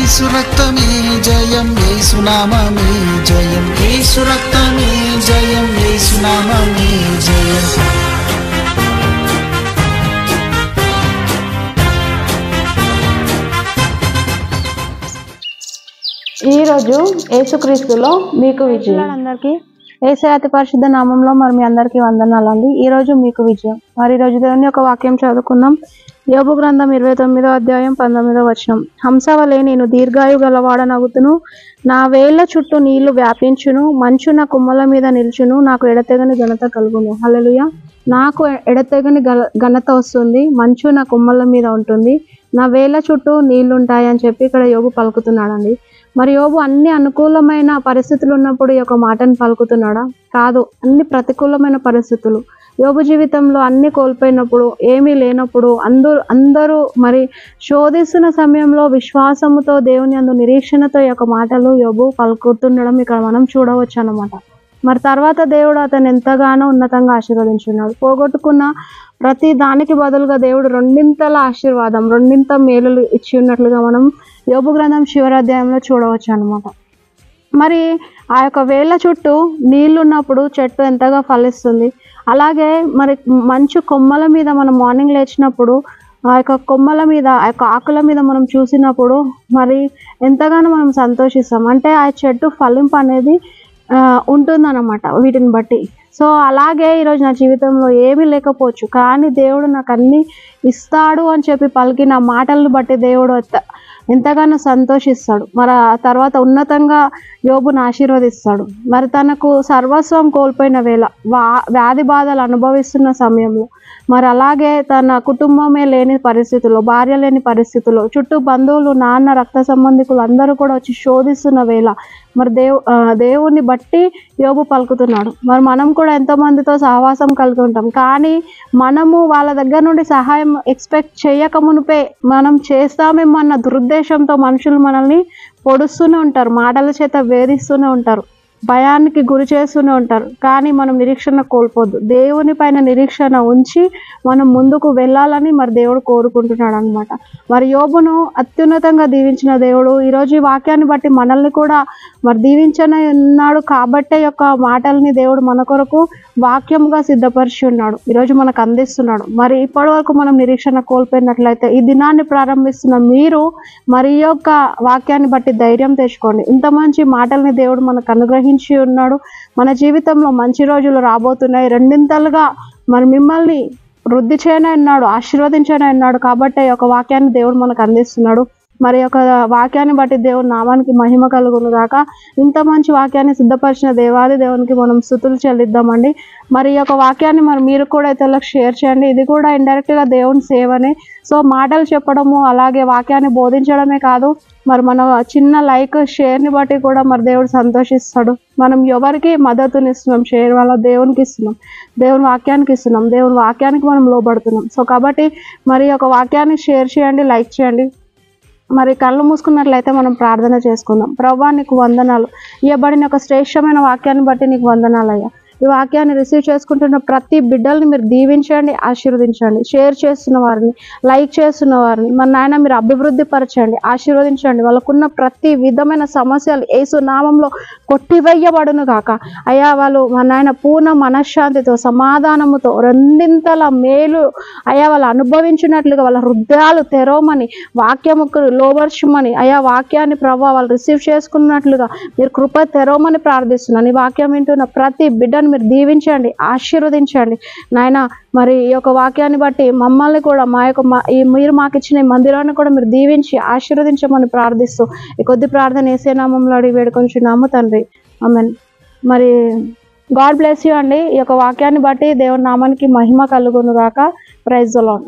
యేసు రక్తమే జయం, యేసు నామమే జయం, యేసు రక్తమే జయం, యేసు నామమే జయం. ఈరోజు యేసుక్రీస్తులో మీకు విజయం. అందరికీ యేసయ్య అతి పరిశుద్ధ నామంలో మరి మీ అందరికీ వందనాలండి. ఈరోజు మీకు విజయం. మరి ఈరోజు దేవుని యొక్క వాక్యం చదువుకుందాం. యోబు గ్రంథం 29వ అధ్యాయం 19వ వచనం. హంసవలే నేను దీర్ఘాయు గలవాడనగుతును, నా వేళ్ల చుట్టూ నీళ్లు వ్యాపించును, మంచు నా కుమ్మల మీద నిల్చును, నాకు ఎడతెగని ఘనత కలుగును. హల్లెలూయా. నాకు ఎడతెగని ఘనత వస్తుంది, మంచు నా కుమ్మల మీద ఉంటుంది, నా వేళ్ల చుట్టూ నీళ్లుంటాయి అని చెప్పి ఇక్కడ యోబు పలుకుతున్నాడండి. మరి యోబు అన్ని అనుకూలమైన పరిస్థితులు ఉన్నప్పుడు ఈ యొక్క మాటను పలుకుతున్నాడా? కాదు. అన్ని ప్రతికూలమైన పరిస్థితులు, యోబు జీవితంలో అన్ని కోల్పోయినప్పుడు, ఏమీ లేనప్పుడు, అందరూ మరి శోధిస్తున్న సమయంలో విశ్వాసముతో దేవుని యందు నిరీక్షణతో ఈ యొక్క మాటలు యోబు పలుకుతుండడం ఇక్కడ మనం చూడవచ్చు అన్నమాట. మరి తర్వాత దేవుడు అతను ఎంతగానో ఉన్నతంగా ఆశీర్వదించున్నాడు. పోగొట్టుకున్న ప్రతి దానికి బదులుగా దేవుడు రెండింతల ఆశీర్వాదం, రెండింత మేలులు ఇచ్చి ఉన్నట్లుగా మనం యోబు గ్రంథం చివరి అధ్యాయంలో చూడవచ్చు అన్నమాట. మరి ఆ యొక్క వేళ్ల చుట్టూ నీళ్లు ఉన్నప్పుడు చెట్టు ఎంతగా ఫలిస్తుంది. అలాగే మరి మంచు కొమ్మల మీద మనం మార్నింగ్ లేచినప్పుడు ఆ యొక్క కొమ్మల మీద, ఆ యొక్క ఆకుల మీద మనం చూసినప్పుడు మరి ఎంతగానో మనం సంతోషిస్తాం. అంటే ఆ చెట్టు ఫలింపు అనేది ఉంటుందన్నమాట వీటిని బట్టి. సో అలాగే ఈరోజు నా జీవితంలో ఏమీ లేకపోవచ్చు, కానీ దేవుడు నాకు అన్నీ ఇస్తాడు అని చెప్పి పలికిన మాటలను బట్టి దేవుడు ఎంతగానో సంతోషిస్తాడు. మరి ఆ తర్వాత ఉన్నతంగా యోబును ఆశీర్వదిస్తాడు. మరి తనకు సర్వస్వం కోల్పోయిన వేళ, వ్యాధి బాధలు అనుభవిస్తున్న సమయంలో, మరి అలాగే తన కుటుంబమే లేని పరిస్థితుల్లో, భార్య లేని పరిస్థితుల్లో, చుట్టూ బంధువులు, నాన్న, రక్త సంబంధికులు అందరూ కూడా వచ్చి శోధిస్తున్న వేళ మరి దేవుణ్ణి బట్టి యోబు పలుకుతున్నాడు. మరి మనం కూడా ఎంతోమందితో సహవాసం కలిగి ఉంటాం, కానీ మనము వాళ్ళ దగ్గర నుండి సహాయం ఎక్స్పెక్ట్ చేయక మునిపే మనం చేస్తామేమో అన్న దురుద్దేశంతో మనుషులు మనల్ని పొడుస్తూనే ఉంటారు, మాటల చేత వేధిస్తూనే ఉంటారు, భయానికి గురి చేస్తూనే ఉంటారు. కానీ మనం నిరీక్షణ కోల్పోద్దు. దేవుని పైన నిరీక్షణ ఉంచి మనం ముందుకు వెళ్ళాలని మరి దేవుడు కోరుకుంటున్నాడు అనమాట. మరి యోబును అత్యున్నతంగా దీవించిన దేవుడు ఈరోజు ఈ వాక్యాన్ని బట్టి మనల్ని కూడా మరి దీవించనే ఉన్నాడు. కాబట్టే యొక్క మాటల్ని దేవుడు మన కొరకు వాక్యంగా సిద్ధపరిచి ఉన్నాడు, ఈరోజు మనకు అందిస్తున్నాడు. మరి ఇప్పటి వరకు మనం నిరీక్షణ కోల్పోయినట్లయితే ఈ దినాన్ని ప్రారంభిస్తున్న మీరు మరి ఈ యొక్క వాక్యాన్ని బట్టి ధైర్యం తెచ్చుకోండి. ఇంత మంచి మాటల్ని దేవుడు మనకు అనుగ్రహించి ఉన్నాడు. మన జీవితంలో మంచి రోజులు రాబోతున్నాయి. రెండింతలుగా మరి మిమ్మల్ని వృద్ధి చేయనే ఉన్నాడు, ఆశీర్వదించనే ఉన్నాడు. కాబట్టి ఈ యొక్క వాక్యాన్ని దేవుడు మనకు అందిస్తున్నాడు. మరి యొక్క వాక్యాన్ని బట్టి దేవుని నామానికి మహిమ కలుగును గాక. ఇంత మంచి వాక్యాన్ని సిద్ధపరిచిన దేవాది దేవునికి మనం స్తుతులు చెల్లిద్దామండి. మరి ఈ యొక్క వాక్యాన్ని మరి మీరు కూడా ఇతరులకు షేర్ చేయండి. ఇది కూడా ఇండైరెక్ట్గా దేవుని సేవనే. సో మాటలు చెప్పడము, అలాగే వాక్యాన్ని బోధించడమే కాదు, మరి మన చిన్న లైక్, షేర్ని బట్టి కూడా మరి దేవుడు సంతోషిస్తాడు. మనం ఎవరికి మద్దతునిస్తున్నాం? షేర్ వల్ల దేవునికి ఇస్తున్నాం, దేవుని వాక్యానికి ఇస్తున్నాం, దేవుని వాక్యానికి మనం లోబడుతున్నాం. సో కాబట్టి మరి ఒక వాక్యాన్ని షేర్ చేయండి, లైక్ చేయండి. మరి కళ్ళు మూసుకున్నట్లయితే మనం ప్రార్థన చేసుకుందాం. ప్రభువా, నీకు వందనాలు. ఇవ్వబడిన ఒక శ్రేష్టమైన వాక్యాన్ని బట్టి నీకు వందనాలయ్యా. ఈ వాక్యాన్ని రిసీవ్ చేసుకుంటున్న ప్రతి బిడ్డల్ని మీరు దీవించండి, ఆశీర్వదించండి. షేర్ చేస్తున్న వారిని, లైక్ చేస్తున్న వారిని మరి నాయన మీరు అభివృద్ధి పరచండి, ఆశీర్వదించండి. వాళ్ళకున్న ప్రతి విధమైన సమస్యలు యేసు నామంలో కొట్టివేయబడును గాక. అయ్యా వాళ్ళు మా నాయన పూర్ణ మనశ్శాంతితో, సమాధానముతో, రెండింతల మేలు అయ్యా వాళ్ళు అనుభవించినట్లుగా వాళ్ళ హృదయాలు తెరవమని, వాక్యముకు లోబర్చమని, అయ్యా వాక్యాన్ని ప్రభావ వాళ్ళు రిసీవ్ చేసుకున్నట్లుగా మీరు కృప తెరవమని ప్రార్థిస్తున్నాను. ఈ వాక్యం వింటున్న ప్రతి బిడ్డను మీరు దీవించండి, ఆశీర్వదించండి నాయన. మరి ఈ యొక్క వాక్యాన్ని బట్టి మమ్మల్ని కూడా మీరు మాకు ఇచ్చిన ఈ మందిరాన్ని కూడా మీరు దీవించి ఆశీర్వదించమని ప్రార్థిస్తూ ఈ కొద్ది ప్రార్థన యేసే నామములో అడిగి వేడుకొంచున్నాము తండ్రి, ఆమేన్. మరి గాడ్ బ్లెస్ యూ అండి. ఈ యొక్క వాక్యాన్ని బట్టి దేవుని నామానికి మహిమ కలుగును గాక. Praise the lord.